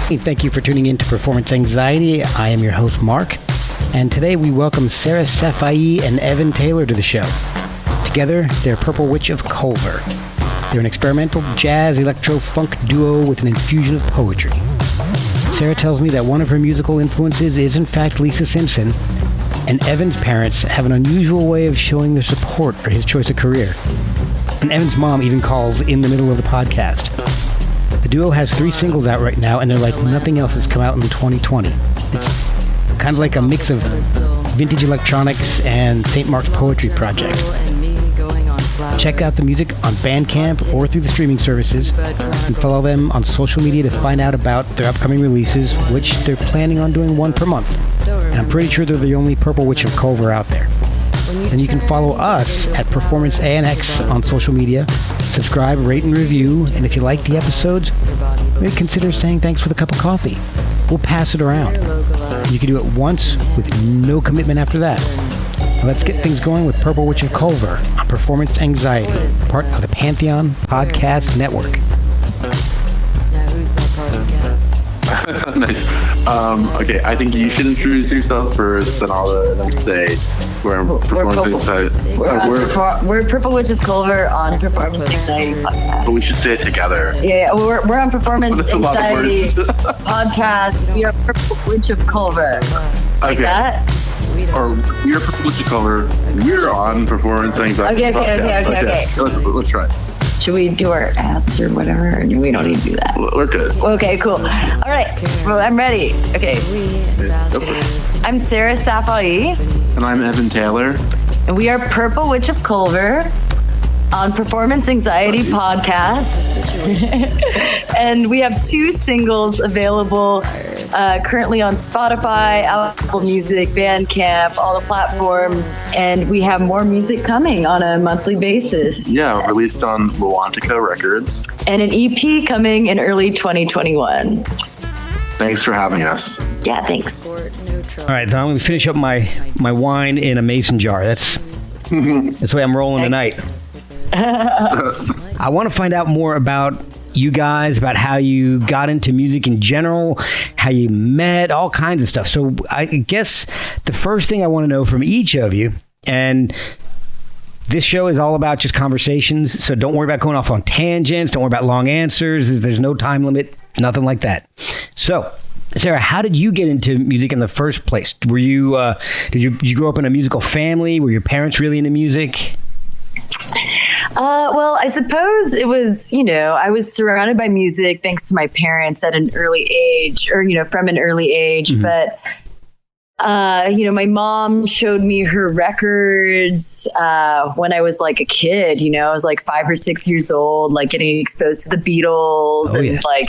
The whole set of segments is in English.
Hey, thank you for tuning in to Performance Anxiety. I am your host, Mark, and today we welcome Sarah Safai and Evan Taylor to the show. Together, they're Purple Witch of Culver. They're an experimental jazz electro-funk duo with an infusion of poetry. Sarah tells me that one of her musical influences is in fact Lisa Simpson, and Evan's parents have an unusual way of showing their support for his choice of career. And Evan's mom even calls in the middle of the podcast. The duo has 3 singles out right now, and they're like nothing else that's come out in 2020. It's kind of like a mix of vintage electronics and St. Mark's Poetry Project. Check out the music on Bandcamp or through the streaming services, and follow them on social media to find out about their upcoming releases, which they're planning on doing one per month. And I'm pretty sure they're the only Purple Witch of Culver out there. And you can follow us at Performance ANX on social media. Subscribe, rate, and review. And if you like the episodes, maybe consider saying thanks for the cup of coffee. We'll pass it around. You can do it once with no commitment after that. Now let's get things going with Purple Witch of Culver on Performance Anxiety, part of the Pantheon Podcast Network. Now who's that party cat? Nice. Okay, I think you should introduce yourself first, then I'll say we're Performance Anxiety. We're Purple Witch of Culver on Performance Anxiety Podcast. But we should say it together. Yeah, we're on Performance Anxiety Podcast. We are Purple Witch of Culver. Like Okay. that? Or we're Purple Witch of Culver. We're on Performance Anxiety Podcast. Okay. Let's try it. Should we do our ads or whatever? We don't need to do that. We're good. Okay, cool. All right. Well, I'm ready. Okay. I'm Sarah Safai, And I'm Evan Taylor. and we are Purple Witch of Culver on Performance Anxiety Podcast. And we have 2 singles available currently on Spotify, Apple Music, Bandcamp, all the platforms. And we have more music coming on a monthly basis. Yeah, released on Luantica Records. And an EP coming in early 2021. Thanks for having us. Yeah, thanks. All right, then I'm going to finish up my wine in a mason jar. That's the way I'm rolling tonight. I want to find out more about you guys, about how you got into music in general, how you met, all kinds of stuff. So I guess the first thing I want to know from each of you, and this show is all about just conversations, so don't worry about going off on tangents, don't worry about long answers, there's no time limit, nothing like that. So, Sarah, how did you get into music in the first place? Were you, did you grow up in a musical family? Were your parents really into music? Well, I suppose it was, I was surrounded by music thanks to my parents at an early age, or, from an early age. Mm-hmm. But, my mom showed me her records when I was like a kid, I was like 5 or 6 years old, like getting exposed to the Beatles and like,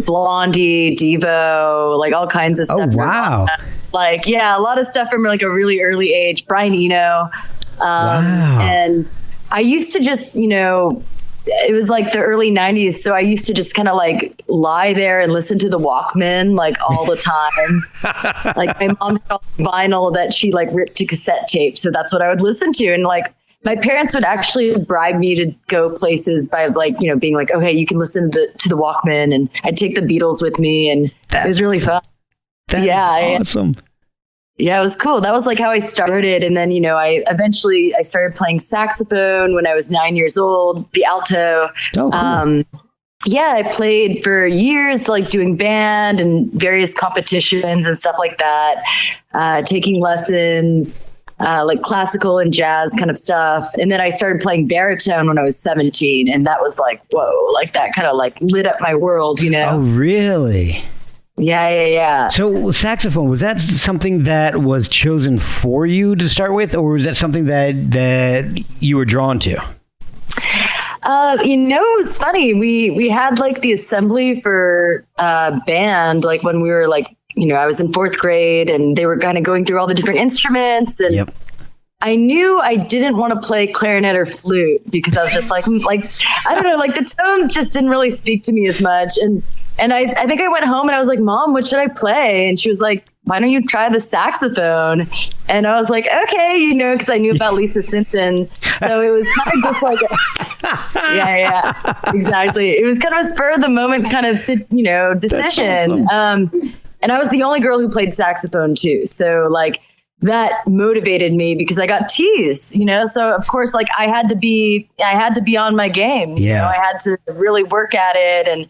Blondie, Devo, like all kinds of stuff. Oh, wow. Like, yeah, a lot of stuff from like a really early age. Brian Eno. Wow. And I used to just, it was like the early 90s. So I used to just kind of like lie there and listen to the Walkman like all the time. Like my mom had all the vinyl that she like ripped to cassette tape. So that's what I would listen to. And like my parents would actually bribe me to go places by like, being like, okay, you can listen to the Walkman, and I'd take the Beatles with me, and it was really fun. That is awesome. Yeah, it was cool. That was like how I started. And then, I started playing saxophone when I was 9 years old, the alto. Oh, cool. Yeah, I played for years, like doing band and various competitions and stuff like that, taking lessons, like classical and jazz kind of stuff. And then I started playing baritone when I was 17. And that was like, whoa, like that kind of like lit up my world, Oh, really? Yeah. So saxophone, was that something that was chosen for you to start with, or was that something that you were drawn to? It was funny. We had like the assembly for band, like when we were like, I was in 4th grade, and they were kind of going through all the different instruments, and yep. I knew I didn't want to play clarinet or flute because I was just like, I don't know, like the tones just didn't really speak to me as much. And I think I went home and I was like, Mom, what should I play? And she was like, why don't you try the saxophone? And I was like, okay, because I knew about Lisa Simpson. So it was kind of just like, exactly. It was kind of a spur of the moment kind of, decision. Awesome. And I was the only girl who played saxophone too. So like, that motivated me because I got teased, so of course, like I had to be on my game. I had to really work at it. And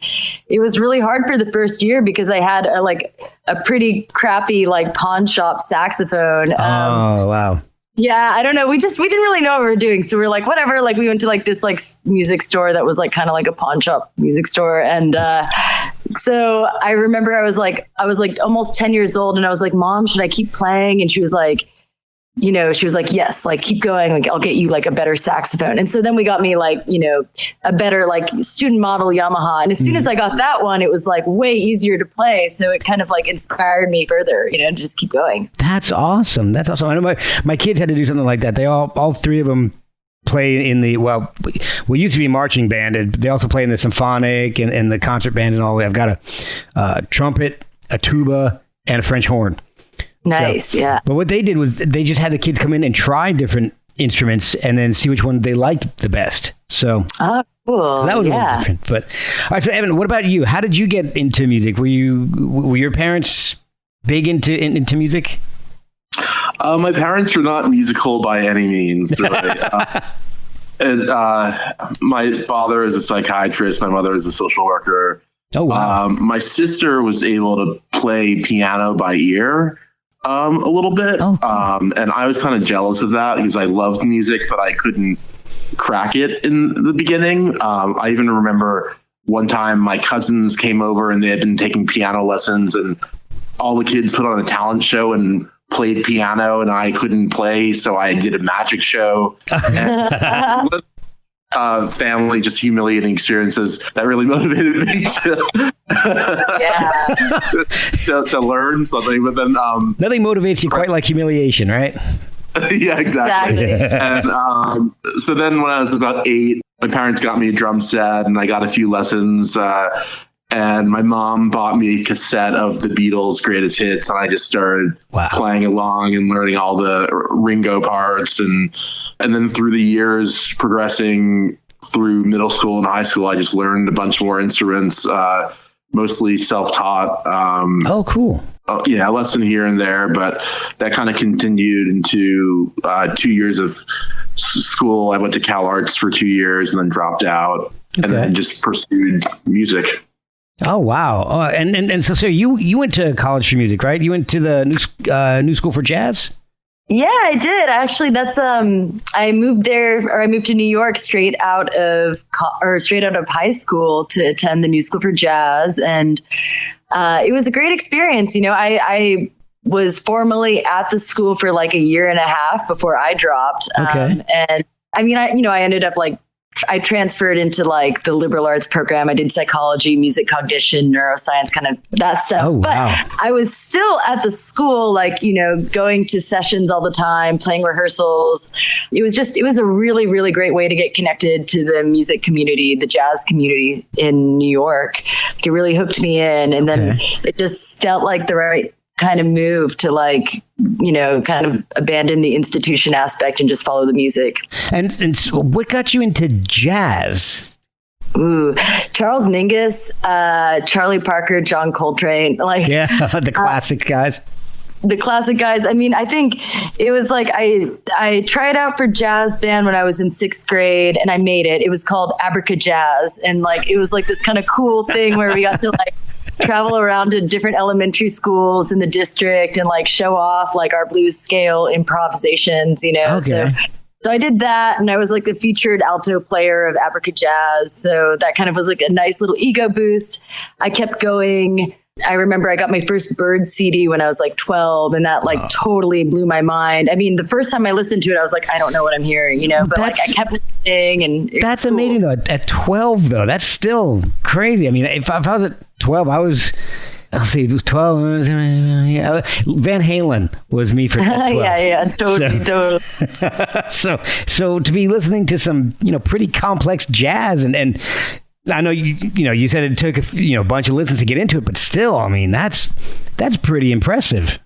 it was really hard for the first year because I had a pretty crappy like pawn shop saxophone. Oh, wow. Yeah, I don't know. We didn't really know what we were doing. So we were like, whatever. Like we went to like this like music store that was like kind of like a pawn shop music store. And so I remember I was like almost 10 years old and I was like, Mom, should I keep playing? And she was like, yes, like keep going. Like I'll get you like a better saxophone. And so then we got me like, a better like student model Yamaha. And as soon as I got that one, it was like way easier to play. So it kind of like inspired me further, to just keep going. That's awesome. I know my kids had to do something like that. They all three of them play in we used to be marching band, and they also play in the symphonic and the concert band and all. I've got a trumpet, a tuba, and a French horn. Nice, yeah. But what they did was they just had the kids come in and try different instruments and then see which one they liked the best. So, cool. So that was a little different. But all right, so Evan, what about you? How did you get into music? Were your parents big into music? My parents were not musical by any means, really. My father is a psychiatrist. My mother is a social worker. Oh, wow. My sister was able to play piano by ear a little bit. Oh, cool. And I was kind of jealous of that because I loved music, but I couldn't crack it in the beginning. I even remember one time my cousins came over and they had been taking piano lessons, and all the kids put on a talent show and played piano, and I couldn't play, so I did a magic show. And family just humiliating experiences that really motivated me to learn something. But then nothing motivates you quite like humiliation, right? Yeah, exactly. And so then when I was about 8, my parents got me a drum set and I got a few lessons. And my mom bought me a cassette of the Beatles' greatest hits, and I just started playing along and learning all the Ringo parts. And then through the years, progressing through middle school and high school, I just learned a bunch more instruments, mostly self-taught. Oh, cool. Yeah, a lesson here and there, but that kind of continued into 2 years of school. I went to Cal Arts for 2 years and then dropped out, and then just pursued music. Oh, wow. And so you went to college for music, right? You went to the New School for Jazz? Yeah, I did. Actually, that's I moved to New York straight out of high school to attend the New School for Jazz, and it was a great experience. I was formally at the school for like a year and a half before I dropped. Okay. And I mean, I ended up I transferred into like the liberal arts program. I did psychology, music cognition, neuroscience, kind of that stuff. Oh, wow. But I was still at the school, going to sessions all the time, playing rehearsals. It was a really, really great way to get connected to the music community, the jazz community in New York. It really hooked me in. And then it just felt like the right kind of move to kind of abandon the institution aspect and just follow the music. And so what got you into jazz? Ooh, Charles Mingus, Charlie Parker, John Coltrane, the classic guys. The classic guys. I mean, I think it was like I tried out for jazz band when I was in 6th grade, and I made it. It was called Abraca Jazz, and it was like this kind of cool thing where we got to travel around to different elementary schools in the district and show off our blues scale improvisations, Okay. So I did that, and I was the featured alto player of Abraca Jazz. So that kind of was a nice little ego boost. I kept going. I remember I got my first Bird CD when I was 12, and that totally blew my mind. I mean, the first time I listened to it, I was I don't know what I'm hearing, but I kept listening, and that's cool. Amazing though. At 12 though, that's still crazy. I mean, if I was at 12, I'll see, 12. Yeah, Van Halen was me for 12. yeah, totally. So to be listening to some, pretty complex jazz and I know you said it took a bunch of listens to get into it, but still, I mean, that's pretty impressive.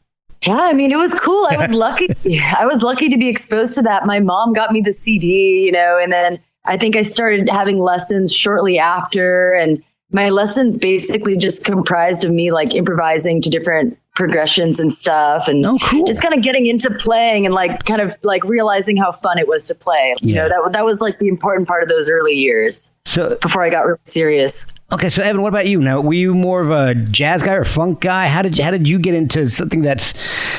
Yeah, I mean, it was cool. I was lucky. I was lucky to be exposed to that. My mom got me the CD, and then I think I started having lessons shortly after. And my lessons basically just comprised of me like improvising to different progressions and stuff, and just kind of getting into playing and like kind of like realizing how fun it was to play. That was like the important part of those early years. So before I got really serious. Okay, so Evan, what about you? Now, were you more of a jazz guy or funk guy? How did you get into something that's,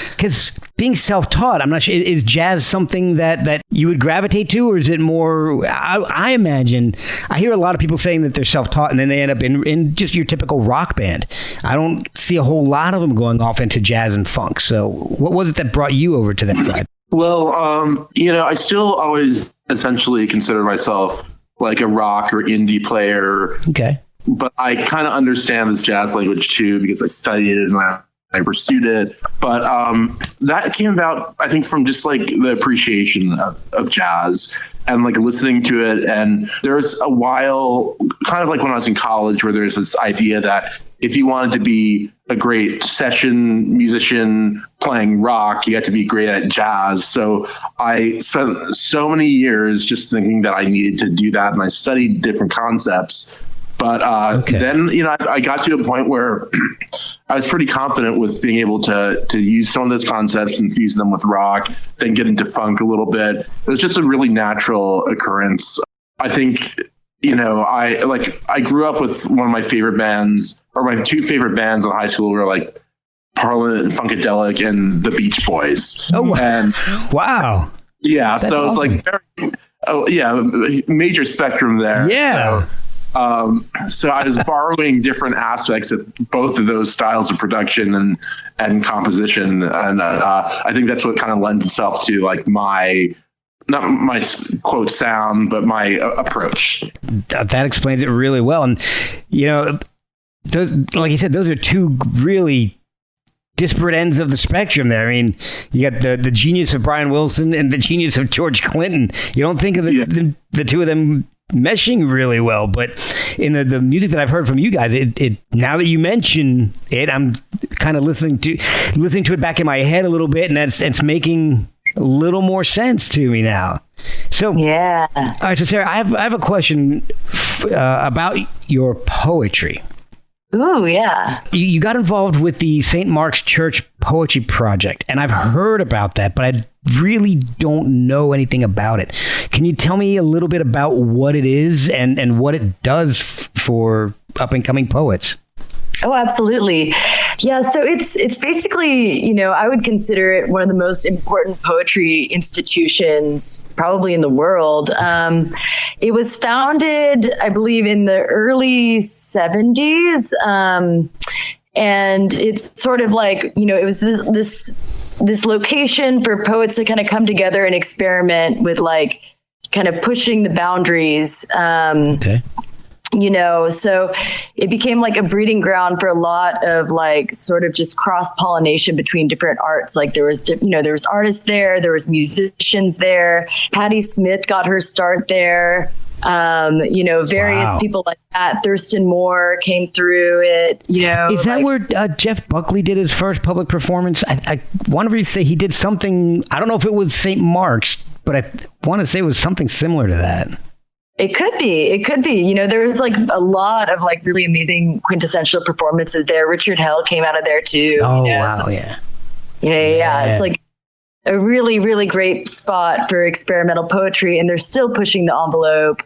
because being self-taught, I'm not sure, is jazz something that you would gravitate to, or is it more, I imagine, I hear a lot of people saying that they're self-taught and then they end up in just your typical rock band. I don't see a whole lot of them going off into jazz and funk. So what was it that brought you over to that side? Well, I still always essentially consider myself like a rock or indie player. Okay. But I kind of understand this jazz language too, because I studied it and I pursued it. But that came about, I think, from just like the appreciation of jazz and like listening to it. And there was a while, kind of like when I was in college, where there's this idea that if you wanted to be a great session musician playing rock, you had to be great at jazz. So I spent so many years just thinking that I needed to do that. And I studied different concepts. But then, I got to a point where I was pretty confident with being able to use some of those concepts and fuse them with rock, then get into funk a little bit. It was just a really natural occurrence. I think, I grew up with one of my favorite bands, or my two favorite bands in high school were like Parliament and Funkadelic and the Beach Boys. Oh, wow. And, wow. Yeah. That's so awesome. It's like, major spectrum there. Yeah. So I was borrowing different aspects of both of those styles of production and composition. And I think that's what kind of lends itself to like not my quote sound, but my approach. That explains it really well. And, those, like you said, those are two really disparate ends of the spectrum there. I mean, you got the genius of Brian Wilson and the genius of George Clinton. You don't think of the two of them meshing really well, but in the music that I've heard from you guys, it now that you mention it, I'm kind of listening to it back in my head a little bit, and it's making a little more sense to me now. So yeah. All right, so Sarah, I have a question about your poetry. Ooh, yeah. You got involved with the St. Mark's Church Poetry Project, and I've heard about that, but I really don't know anything about it. Can you tell me a little bit about what it is and what it does for up-and-coming poets? Oh, absolutely. Yeah. So it's basically, I would consider it one of the most important poetry institutions probably in the world. It was founded, I believe, in the early 70s. And it's sort of like, it was this location for poets to kind of come together and experiment with like kind of pushing the boundaries. Okay. So it became like a breeding ground for a lot of like sort of just cross pollination between different arts. Like there was artists there was musicians there. Patti Smith got her start there. Various people like that. Thurston Moore came through it. Is that where Jeff Buckley did his first public performance? I want to say he did something. I don't know if it was St. Mark's, but I want to say it was something similar to that. It could be. There was like a lot of like really amazing quintessential performances there. Richard Hell came out of there too. Oh, wow. Yeah. It's like a really, really great spot for experimental poetry, and they're still pushing the envelope.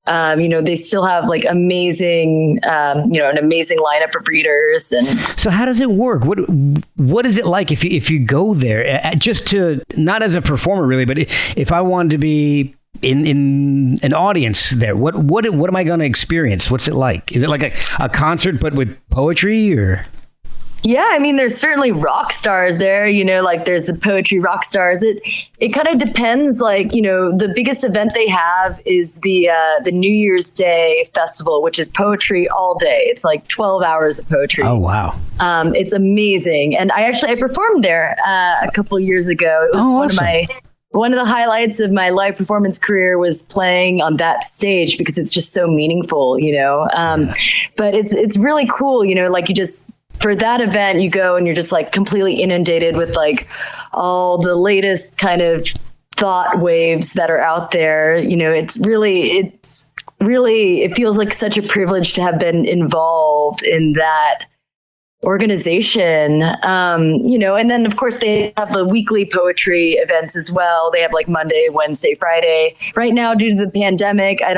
They still have like amazing, an amazing lineup of readers. And so how does it work? What is it like if you go there just to, not as a performer really, but if I wanted to be in an audience there, what am I going to experience? What's it like? Is it like a concert but with poetry, or? Yeah, I mean, there's certainly rock stars there, like there's the poetry rock stars. It kind of depends. Like, the biggest event they have is the New Year's Day festival, which is poetry all day. It's like 12 hours of poetry. Oh, wow. It's amazing. And I performed there a couple of years ago. It was awesome. One of the highlights of my live performance career was playing on that stage because it's just so meaningful, But it's really cool, like you just for that event, you go and you're just like completely inundated with like all the latest kind of thought waves that are out there. You know, it feels like such a privilege to have been involved in that organization. You know, and then of course they have the weekly poetry events as well. They have like Monday, Wednesday, Friday. Right now, due to the pandemic, I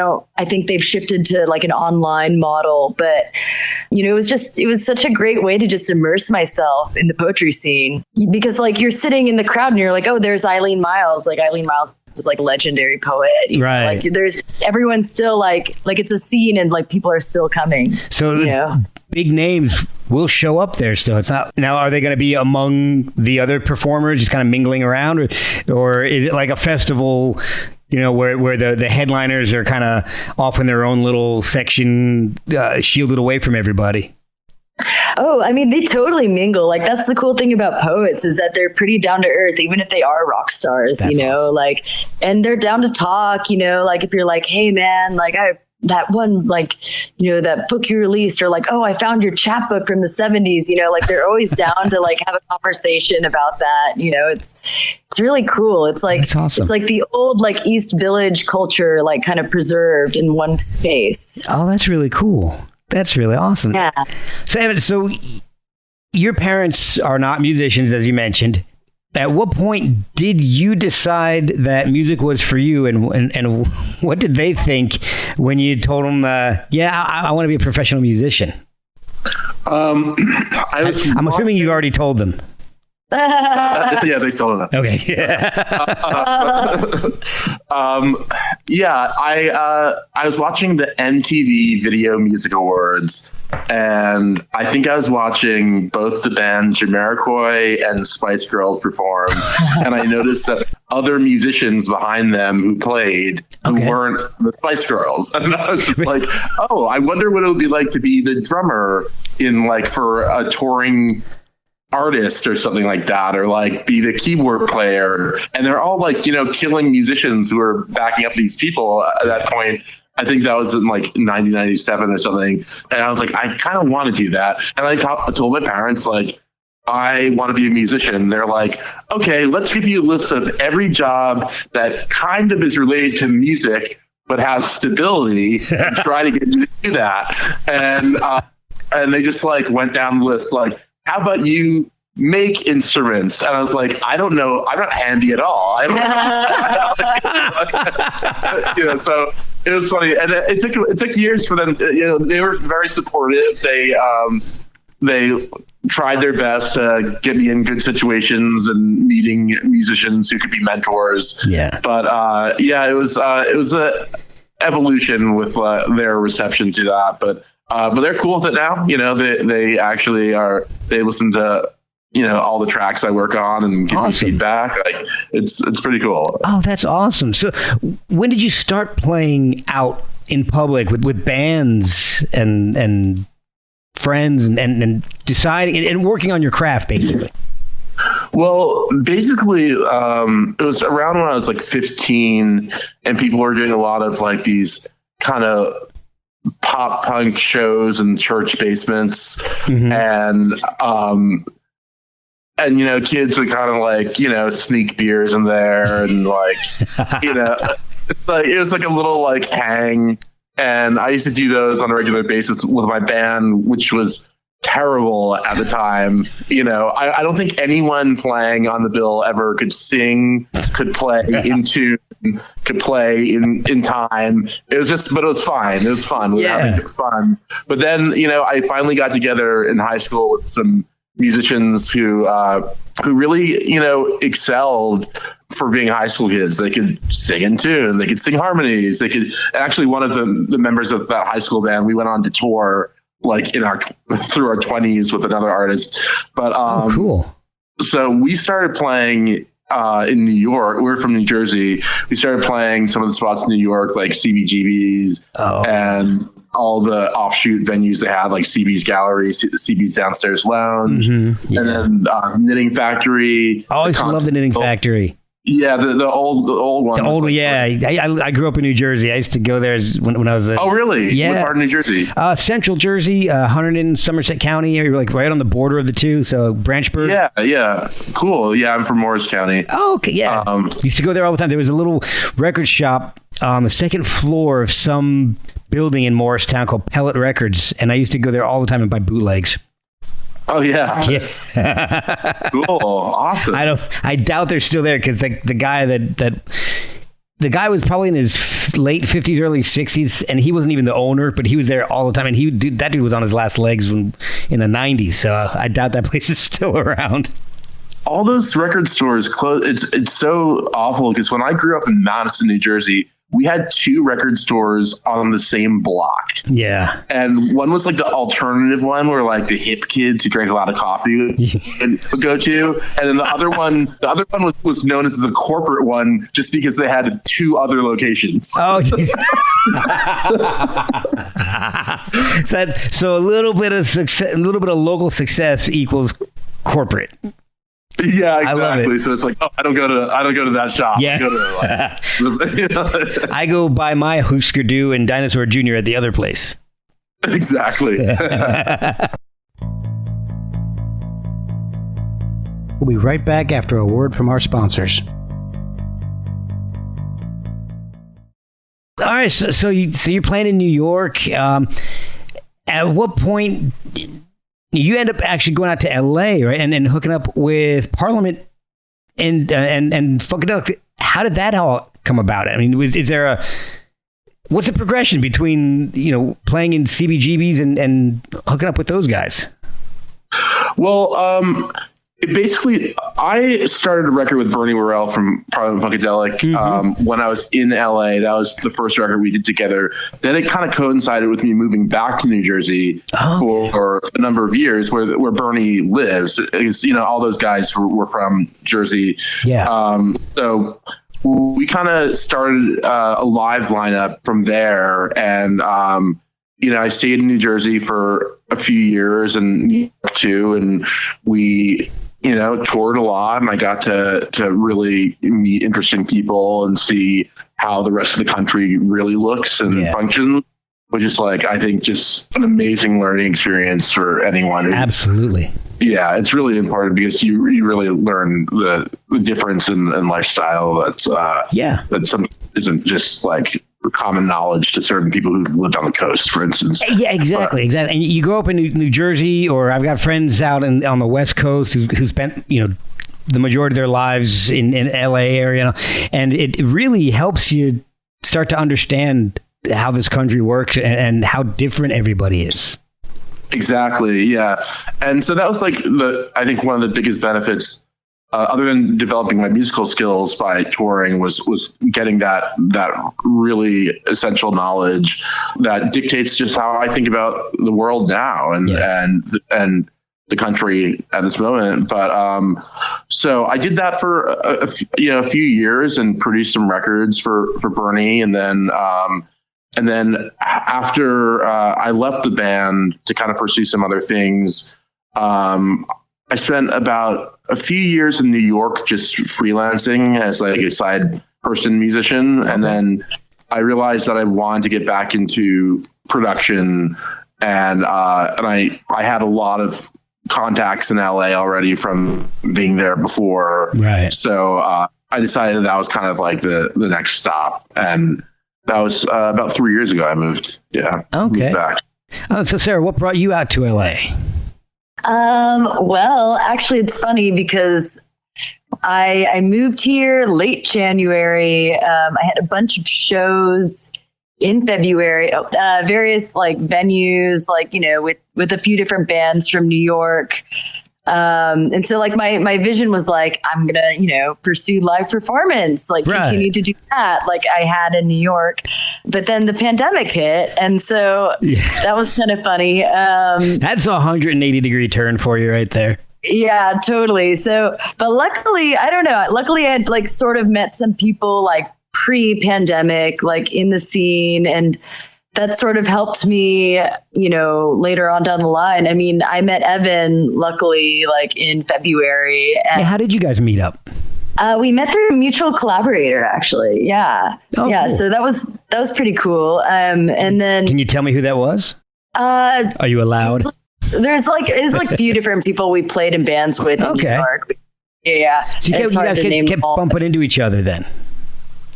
think they've shifted to like an online model, but you know, it was such a great way to just immerse myself in the poetry scene, because like you're sitting in the crowd and you're like, oh, there's Eileen Miles. Like Eileen Miles is like legendary poet. Right. Like there's everyone's still like it's a scene and like people are still coming. So you know? Big names will show up there still. It's not now. Are they going to be among the other performers, just kind of mingling around, or is it like a festival? You know, where the headliners are kind of off in their own little section, shielded away from everybody. Oh, I mean, they totally mingle. Like, that's the cool thing about poets is that they're pretty down to earth, even if they are rock stars, you know, awesome. Like, and they're down to talk, you know, like if you're like, hey man, like that one, like, you know, that book you released, or like, oh, I found your chapbook from the 70s, you know, like they're always down to like have a conversation about that. You know, it's really cool. It's like, awesome. It's like the old, like East Village culture, like kind of preserved in one space. Oh, that's really cool. That's really awesome. Yeah. So, Evan, so your parents are not musicians, as you mentioned. At what point did you decide that music was for you, and what did they think when you told them, I want to be a professional musician? I'm assuming you already told them. Yeah, they still don't know. Okay. I was watching the MTV Video Music Awards, and I think I was watching both the bands Jamiroquai and Spice Girls perform, and I noticed that other musicians behind them who played who weren't the Spice Girls, and I was just like, oh, I wonder what it would be like to be the drummer for a touring artist or something like that, or like be the keyboard player. And they're all like, you know, killing musicians who are backing up these people at that point. I think that was in like 1997 or something. And I was like, I kind of want to do that. And I told my parents, like, I want to be a musician. They're like, okay, let's give you a list of every job that kind of is related to music, but has stability, and try to get you to do that. And they just like went down the list, like, how about you make instruments? And I was like, I don't know. I'm not handy at all. I don't you know, so it was funny. And it took years for them. You know, they were very supportive. They tried their best to get me in good situations and meeting musicians who could be mentors. Yeah. But it was a evolution with their reception to that. But they're cool with it now. You know, they actually they listen to, you know, all the tracks I work on and give me feedback. Like it's pretty cool. Oh, that's awesome. So when did you start playing out in public with bands and friends and deciding and working on your craft, basically? Well, basically, it was around when I was like 15 and people were doing a lot of like these kind of pop punk shows in church basements. Mm-hmm. And, you know, kids would kind of like, you know, sneak beers in there and like, you know, like it was like a little like hang. And I used to do those on a regular basis with my band, which was terrible at the time. You know, I don't think anyone playing on the bill ever could sing, could play in tune, could play in time. It was just, but it was fine. It was fun. We were having fun. But then, you know, I finally got together in high school with some musicians who really, you know, excelled for being high school kids. They could sing in tune, they could sing harmonies, they could actually, one of the members of that high school band, we went on to tour like through our 20s with another artist. But cool. So we started playing in New York. We're from New Jersey. We started playing some of the spots in New York, like CBGB's and all the offshoot venues they had, like CB's Gallery, CB's Downstairs Lounge, and then Knitting Factory. I always love the Knitting Factory. Yeah, the old one. The old one, yeah. I grew up in New Jersey. I used to go there when I was Oh, really? Yeah. What part of New Jersey? Central Jersey, Hunterdon and Somerset County. You're like right on the border of the two. So Branchburg. Yeah. Cool. Yeah, I'm from Morris County. Oh, okay, yeah. Used to go there all the time. There was a little record shop on the second floor of some building in Morristown called Pellet Records, and I used to go there all the time and buy bootlegs. Oh yeah. Yes. Cool. Awesome. I doubt they're still there because the guy the guy was probably in his late 50s, early 60s, and he wasn't even the owner, but he was there all the time. And that dude was on his last legs in the 90s. So I doubt that place is still around. All those record stores close. It's so awful because when I grew up in Madison, New Jersey, we had 2 record stores on the same block. Yeah. And one was like the alternative one where like the hip kids who drank a lot of coffee would go to. And then the other one was known as the corporate one just because they had 2 other locations. Oh, so a little bit of success, a little bit of local success equals corporate. Yeah, exactly. I love it. So it's like, oh, I don't go to that shop. Yeah. I go to I go buy my Husker Du and Dinosaur Jr. at the other place. Exactly. We'll be right back after a word from our sponsors. All right, so you're playing in New York. At what point you end up actually going out to LA, right, and hooking up with Parliament and Funkadelic? How did that all come about? I mean, is there what's the progression between playing in CBGBs and hooking up with those guys? Well, I started a record with Bernie Worrell from Parliament Funkadelic when I was in LA. That was the first record we did together. Then it kind of coincided with me moving back to New Jersey for a number of years, where Bernie lives. All those guys were from Jersey. Yeah. So we kind of started a live lineup from there, and I stayed in New Jersey for a few years and New York too, and we toured a lot, and I got to really meet interesting people and see how the rest of the country really looks and functions, which is I think just an amazing learning experience for anyone. Absolutely. Yeah, it's really important because you really learn the difference in lifestyle that some isn't just common knowledge to certain people who've lived on the coast, for instance. Yeah, exactly. And you grow up in New Jersey, or I've got friends out on the West Coast who spent, the majority of their lives in LA area, and it really helps you start to understand how this country works and how different everybody is. Exactly. Yeah. And so that was I think one of the biggest benefits, other than developing my musical skills by touring, was getting that really essential knowledge that dictates just how I think about the world now and the country at this moment. But so I did that for a few years and produced some records for Bernie, and then after I left the band to kind of pursue some other things, I spent about a few years in New York just freelancing as a side person musician. And then I realized that I wanted to get back into production, and I had a lot of contacts in LA already from being there before. Right. So I decided that was kind of the next stop. And that was about 3 years ago I moved. Yeah. Okay. Moved back. So Sarah, what brought you out to LA? Well, actually, it's funny because I moved here late January. I had a bunch of shows in February, various venues, with a few different bands from New York. And so my vision was I'm gonna, pursue live performance, continue to do that I had in New York. But then the pandemic hit. And so that was kind of funny. That's a 180-degree turn for you right there. Yeah, totally. So, but luckily, I don't know. Luckily I had sort of met some people pre-pandemic, in the scene, and that sort of helped me, later on down the line. I mean, I met Evan, luckily, in February. And how did you guys meet up? We met through a mutual collaborator, actually. Yeah. Oh, yeah. cool. So that was pretty cool. And then, Can you tell me who that was? Are you allowed? it's like a few different people we played in bands with in New York. Yeah. So you guys kept bumping into each other then?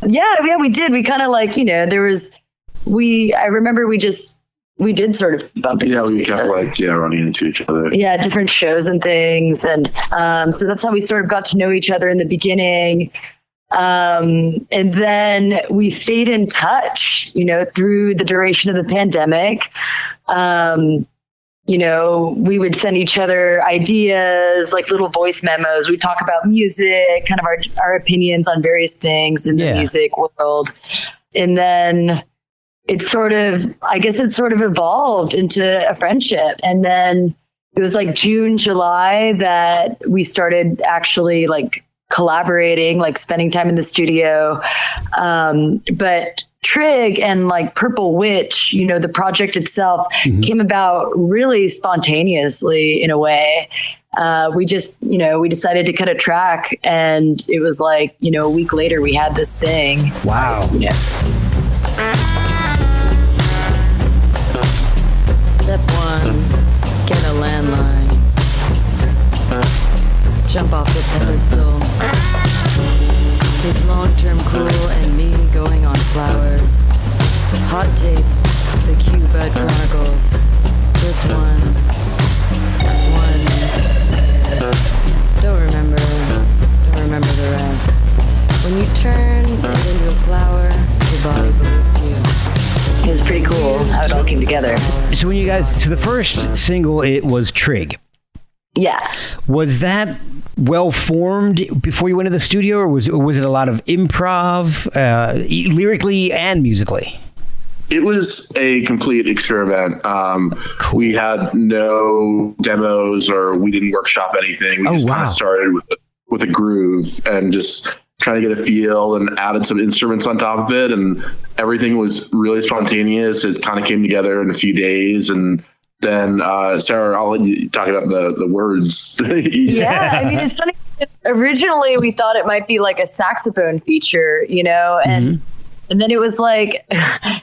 Yeah, we did. We kind of like, I remember we did sort of bump into we each kept other. running into each other. Yeah, different shows and things. And so that's how we sort of got to know each other in the beginning. And then we stayed in touch, through the duration of the pandemic. We would send each other ideas, like little voice memos. We'd talk about music, kind of our opinions on various things in the music world. And then it sort of evolved into a friendship. And then it was like June, July that we started actually like collaborating, like spending time in the studio. But Trig and like Purple Witch, the project itself came about really spontaneously in a way. We just, we decided to cut a track, and it was like, a week later we had this thing. Wow. Step 1, get a landline. Jump off the pedestal. Is long-term cool and me going on flowers. Hot tapes, the Q-Bud Chronicles. This one. Don't remember the rest. When you turn it into a flower, your body believes you. It was pretty cool how it all came together. So the first single, it was Trig. Yeah. Was that well formed before you went to the studio, or was it a lot of improv, lyrically and musically? It was a complete experiment. Cool. We had no demos, or we didn't workshop anything. We kind of started with a groove and just trying to get a feel, and added some instruments on top of it, and everything was really spontaneous. It kind of came together in a few days, and then Sarah, I'll let you talk about the words. Yeah, I mean, it's funny. Originally, we thought it might be like a saxophone feature, and then it was like,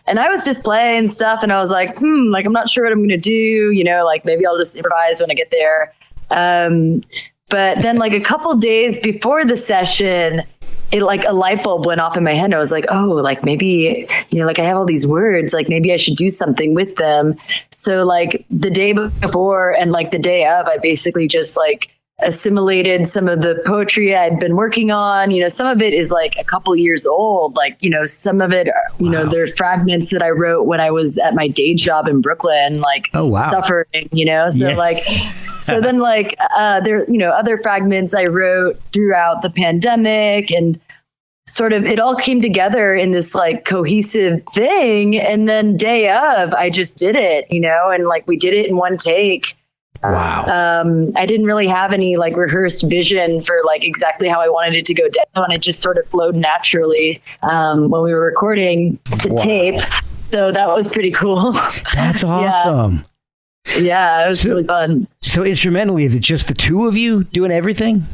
and I was just playing stuff, and I was like, like I'm not sure what I'm going to do, like maybe I'll just improvise when I get there. But then like a couple days before the session, it like a light bulb went off in my head, and I was like, oh, like maybe, like I have all these words, like maybe I should do something with them. So like the day before and like the day of, I basically just like assimilated some of the poetry I'd been working on. Some of it is like a couple years old, like, some of it, there are fragments that I wrote when I was at my day job in Brooklyn, like suffering, so like, so then like, there, other fragments I wrote throughout the pandemic, and sort of it all came together in this like cohesive thing. And then day of, I just did it, and like we did it in one take. Wow. I didn't really have any like rehearsed vision for like exactly how I wanted it to go down. It just sort of flowed naturally when we were recording to tape. So that was pretty cool. That's awesome. Yeah, it was really fun. So instrumentally, is it just the two of you doing everything?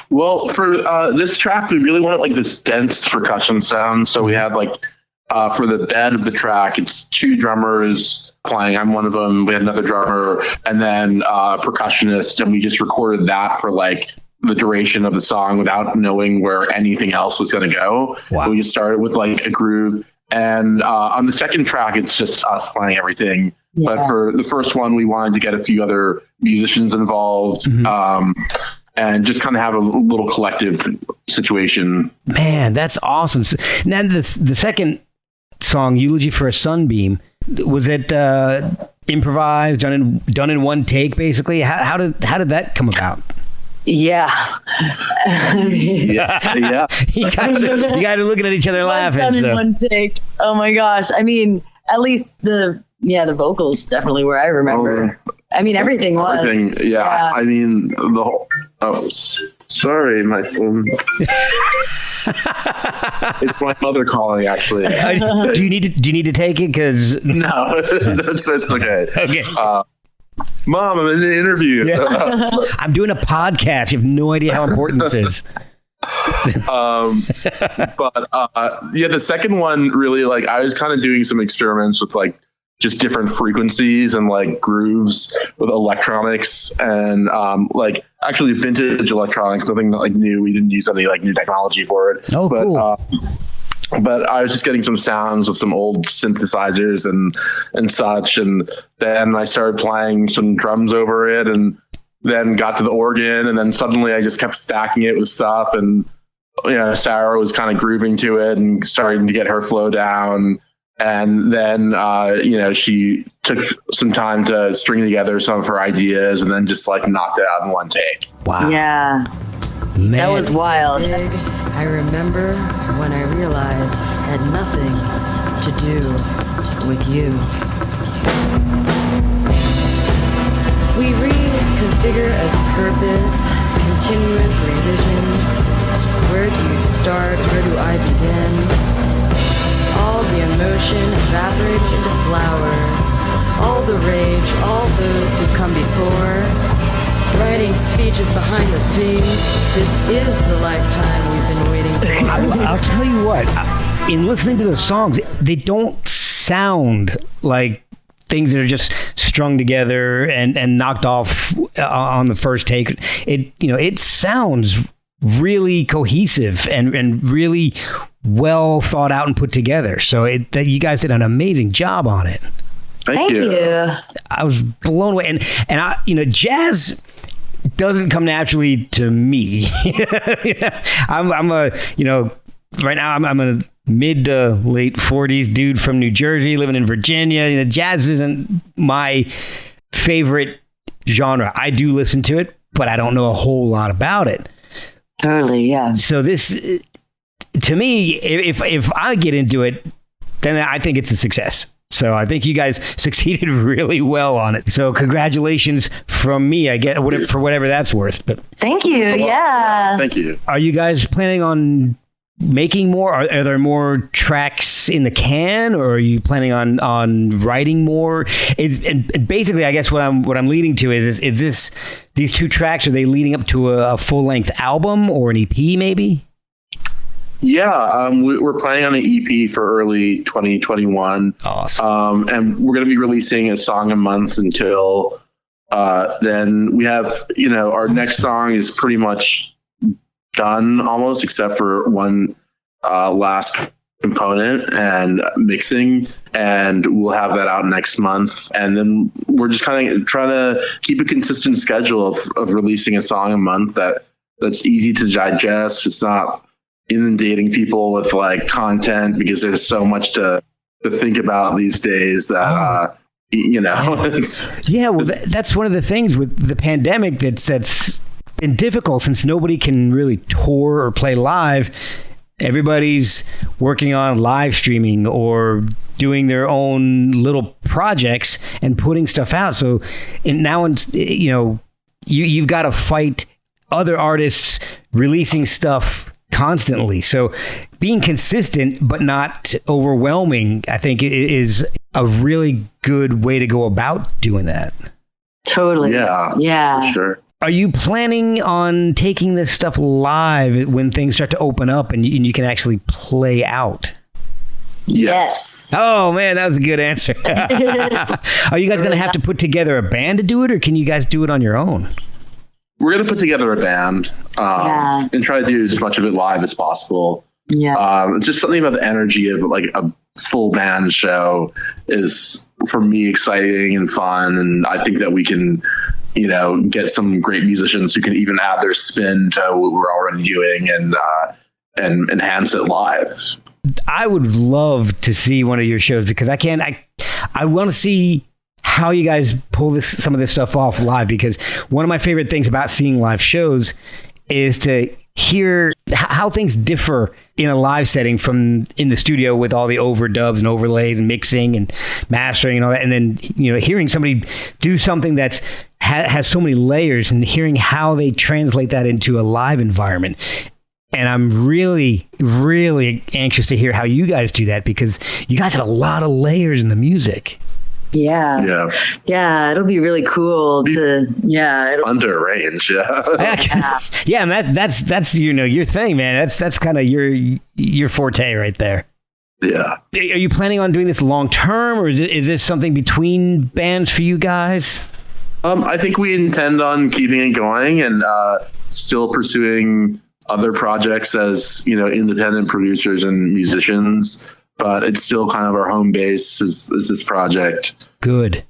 Well, for this track, we really wanted like this dense percussion sound. So we had like, for the bed of the track, it's two drummers playing. I'm one of them. We had another drummer, and then percussionist, and we just recorded that for like the duration of the song without knowing where anything else was going to go. Wow. We just started with like a groove, and on the second track, it's just us playing everything. Yeah. But for the first one, we wanted to get a few other musicians involved. And just kind of have a little collective situation. Man, that's awesome. So, now the second song, Eulogy for a Sunbeam, was it improvised, done in one take, basically? How did that come about? Yeah. Yeah. You guys are looking at each other laughing. Done in one take. Oh my gosh. I mean, at least the vocals definitely where I remember. I mean, everything was. Everything, yeah. I mean, the whole. Oh, sorry, my phone. It's my mother calling, actually. Do you need to take it? Because no, that's okay. Okay. Mom, I'm in an interview. Yeah. I'm doing a podcast. You have no idea how important this is. Yeah, the second one really, like, I was kind of doing some experiments with like just different frequencies and like grooves with electronics and like actually vintage electronics, nothing like new. We didn't use any like new technology for it. Oh, but, cool. But I was just getting some sounds with some old synthesizers and such, and then I started playing some drums over it, and then got to the organ, and then suddenly I just kept stacking it with stuff, and Sarah was kind of grooving to it and starting to get her flow down. And then, she took some time to string together some of her ideas and then just like knocked it out in one take. Wow. Yeah. Man. That was wild. Big, I remember when I realized it had nothing to do with you. We reconfigure as purpose, continuous revisions. Where do you start? Where do I begin? All the emotion evaporated into flowers. All the rage, all those who come before. Writing speeches behind the scenes. This is the lifetime we've been waiting for. I'll tell you what, in listening to the songs, they don't sound like things that are just strung together and knocked off on the first take. It sounds really cohesive and really well thought out and put together. So that you guys did an amazing job on it. Thank you. I was blown away, and I, jazz doesn't come naturally to me. I'm a, right now I'm a mid to late 40s dude from New Jersey living in Virginia. Jazz isn't my favorite genre. I do listen to it, but I don't know a whole lot about it. Totally, yeah. So this, to me, if I get into it, then I think it's a success. So I think you guys succeeded really well on it. So congratulations from me, I get for whatever that's worth. But thank you. Yeah. Thank you. are you guys planning on making more? Are there more tracks in the can, or are you planning on writing more? And basically, I guess what I'm leading to is this these two tracks, are they leading up to a full length album or an EP maybe? Yeah, we're planning on an EP for early 2021. Awesome. And we're going to be releasing a song a month until then. We have, our next song is pretty much done almost, except for one last component and mixing, and we'll have that out next month. And then we're just kind of trying to keep a consistent schedule of releasing a song a month that's easy to digest. It's not inundating people with like content, because there's so much to think about these days that Yeah, well, that's one of the things with the pandemic that's been difficult, since nobody can really tour or play live. Everybody's working on live streaming or doing their own little projects and putting stuff out. So you've got to fight other artists releasing stuff constantly. So being consistent but not overwhelming, I think, is a really good way to go about doing that. Totally. Yeah. For sure. Are you planning on taking this stuff live when things start to open up and you can actually play out? Yes. Oh man, that was a good answer. Are you guys going to have to put together a band to do it, or can you guys do it on your own? We're going to put together a band and try to do as much of it live as possible. Yeah. It's just something about the energy of like a full band show is, for me, exciting and fun. And I think that we can, get some great musicians who can even add their spin to what we're already doing and enhance it live. I would love to see one of your shows, because I want to see how you guys pull some of this stuff off live, because one of my favorite things about seeing live shows is to hear how things differ in a live setting from in the studio with all the overdubs and overlays and mixing and mastering and all that. And then, hearing somebody do something that's has so many layers, and hearing how they translate that into a live environment. And I'm really, really anxious to hear how you guys do that, because you guys have a lot of layers in the music. Yeah. It'll be really cool to, fun to arrange. Yeah, and that's your thing, man. That's kind of your forte right there. Yeah. Are you planning on doing this long term, or is this something between bands for you guys? I think we intend on keeping it going and still pursuing other projects as, independent producers and musicians, but it's still kind of our home base is this project. Good.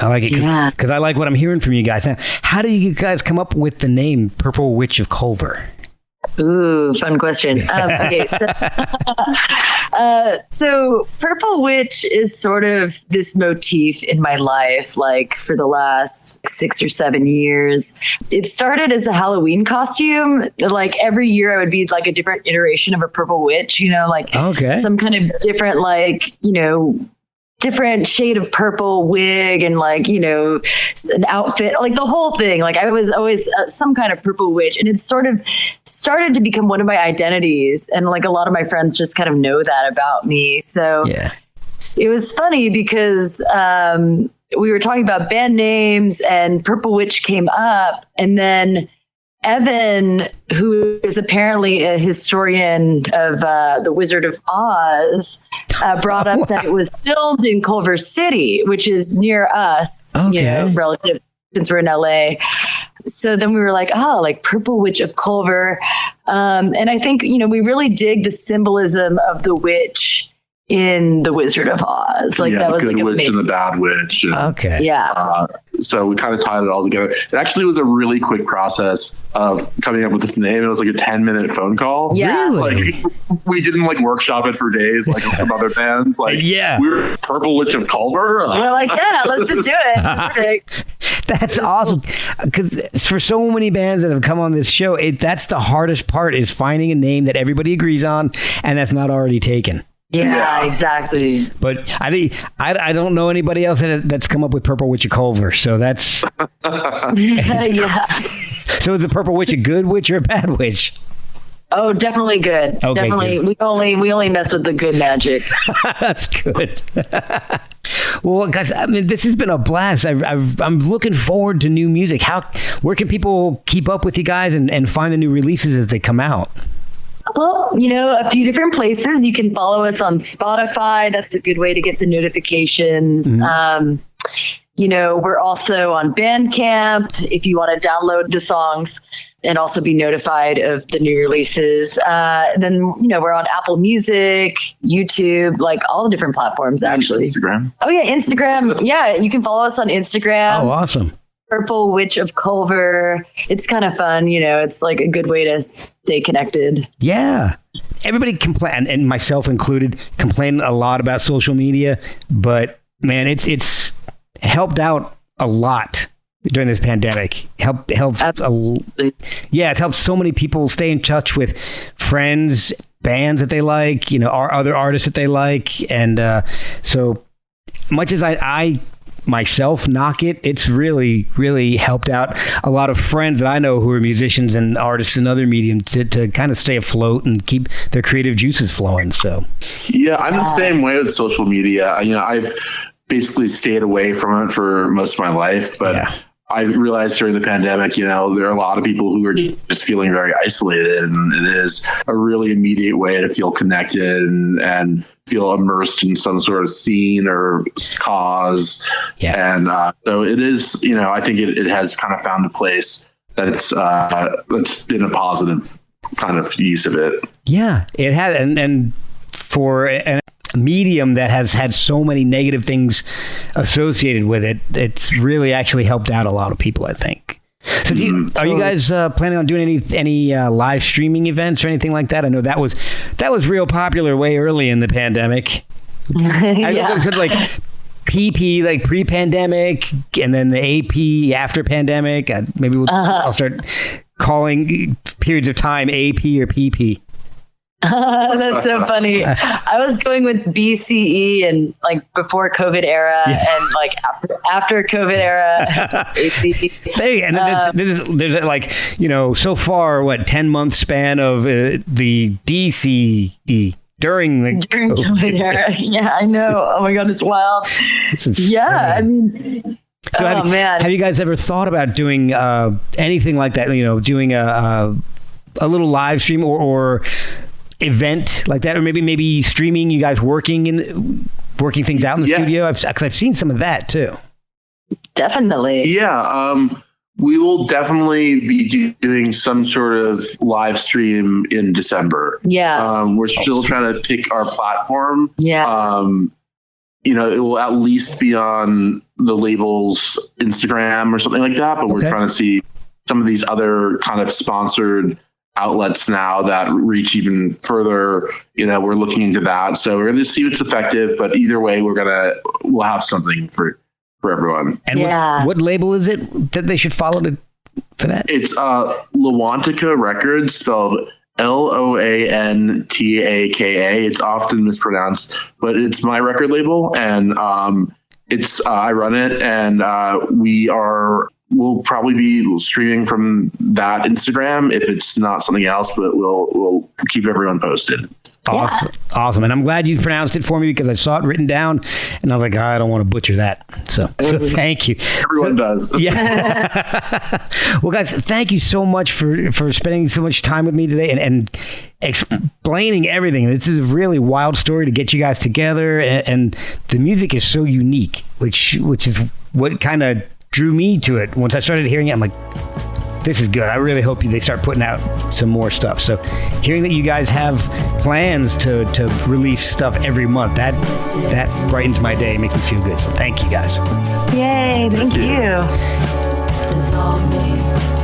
I like it because I like what I'm hearing from you guys. Now, how did you guys come up with the name Purple Witch of Culver? Ooh, fun question. Okay. So Purple Witch is sort of this motif in my life, like for the last 6 or 7 years. It started as a Halloween costume. Like every year I would be like a different iteration of a purple witch, some kind of different, different shade of purple wig and an outfit, like the whole thing. Like I was always some kind of purple witch, and it sort of started to become one of my identities. And like a lot of my friends just kind of know that about me. So it was funny because we were talking about band names and Purple Witch came up, and then Evan, who is apparently a historian of The Wizard of Oz, brought up that it was filmed in Culver City, which is near us, relative, since we're in LA. So then we were like, Purple Witch of Culver. And I think, we really dig the symbolism of the witch in The Wizard of Oz. That was the good witch and the bad witch. So we kind of tied it all together. It actually was a really quick process of coming up with this name. It was like a 10-minute phone call. Yeah. Really? We didn't workshop it for days like some other bands. We're Purple Witch of Culver. We're like, let's just do it. That's awesome. Because for so many bands that have come on this show, that's the hardest part, is finding a name that everybody agrees on and that's not already taken. Yeah, exactly. But I don't know anybody else that's come up with Purple Witch of Culver. So that's yeah. So is the Purple Witch a good witch or a bad witch? Oh, definitely good. Okay, definitely. good. We only mess with the good magic. That's good. Well, guys, this has been a blast. I'm looking forward to new music. Where can people keep up with you guys and find the new releases as they come out? Well, a few different places. You can follow us on Spotify. That's a good way to get the notifications. Mm-hmm. We're also on Bandcamp if you want to download the songs and also be notified of the new releases. Then, we're on Apple Music, YouTube, like all the different platforms, actually. Instagram. Oh, yeah, Instagram. Yeah, you can follow us on Instagram. Oh, awesome. Purple Witch of Culver. It's kind of fun, it's like a good way to stay connected. Yeah. Everybody complain, and myself included, complain a lot about social media, but man, it's helped out a lot during this pandemic. It's helped so many people stay in touch with friends, bands that they like, our other artists that they like, and so much as I myself knock it's really, really helped out a lot of friends that I know who are musicians and artists in other mediums to kind of stay afloat and keep their creative juices flowing. So yeah, I'm the same way with social media. I've basically stayed away from it for most of my life, but I realized during the pandemic, there are a lot of people who are just feeling very isolated, and it is a really immediate way to feel connected and feel immersed in some sort of scene or cause. Yeah. And so it is, I think it has kind of found a place that's been a positive kind of use of it. Yeah, it had. And for a medium that has had so many negative things associated with it, it's really actually helped out a lot of people, I think. So are you guys planning on doing any live streaming events or anything like that? I know that was real popular way early in the pandemic. I said like PP, like pre-pandemic, and then the AP after pandemic. Maybe I'll start calling periods of time AP or PP. That's so funny. I was going with BCE and like before COVID era and like after COVID era. There's like, so far, 10-month span of the DCE. during the COVID era. Yeah, I know. Oh my God, it's wild. Yeah, I mean, so have you guys ever thought about doing anything like that? Doing a little live stream or event like that, or maybe streaming. You guys working things out in the studio. I've seen some of that too. Definitely. Yeah. We will definitely be doing some sort of live stream in December. Yeah. We're still trying to pick our platform. Yeah. It will at least be on the label's Instagram or something like that. But we're trying to see some of these other kind of sponsored outlets now that reach even further. We're looking into that. So we're going to see what's effective. But either way, we'll have something for everyone. And what label is it that they should follow for that? It's Loantica Records, spelled Loantaka. It's often mispronounced, but it's my record label, and it's I run it, and we'll probably be streaming from that Instagram if it's not something else, but we'll keep everyone posted. Awesome. And I'm glad you pronounced it for me because I saw it written down and I was like, I don't want to butcher that. So thank you. Everyone does. Yeah. Well, guys, thank you so much for spending so much time with me today and explaining everything. This is a really wild story to get you guys together. And the music is so unique, which is what kind of drew me to it. Once I started hearing it, I'm like, this is good. I really hope they start putting out some more stuff. So hearing that you guys have plans to release stuff every month, that brightens my day, makes me feel good. So thank you guys. Yay, thank you. Dissolve me.